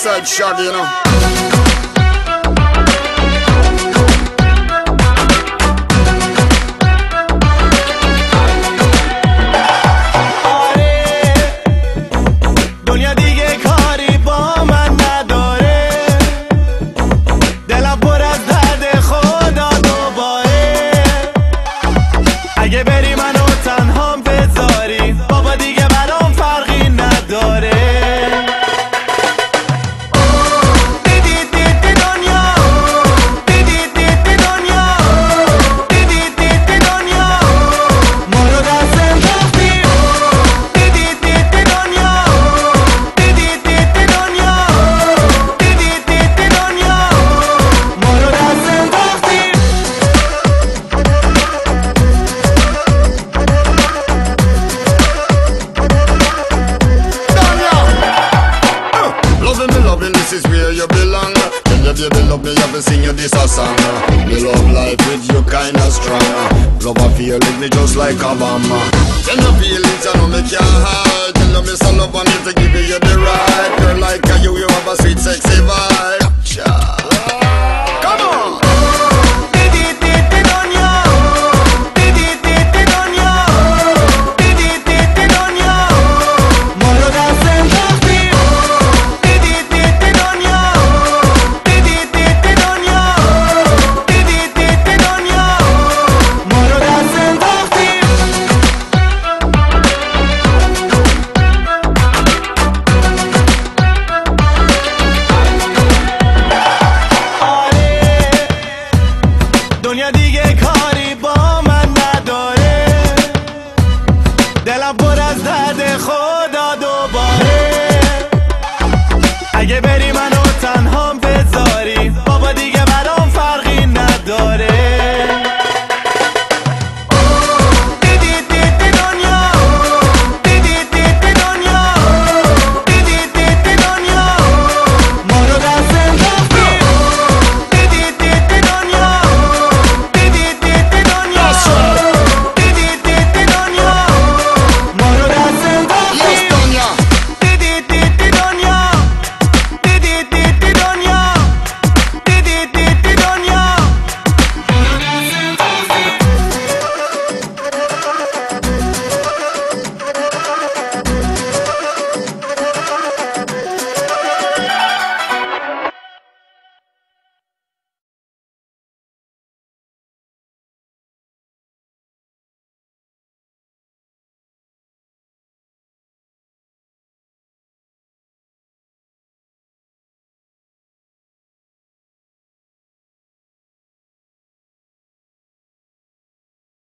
Eastside Shaggy, you know. اگه بری منو تنهام بذاری بابا دیگه برام فرقی نداره. دیدی دنیا، دیدی دنیا، دیدی دنیا ما رو دست انداختی. دیدی دنیا، دیدی دنیا، دیدی دنیا ما رو دست انداختی. Loving, this is where you belong. Tell your baby love me, have to sing you this a song. Me love life with you kinda strong. Love a feeling me just like Obama. Tell your feelings, I know me can't hide. Tell them it's a love on me to give you the right. Girl like you have a sweet sexy vibe.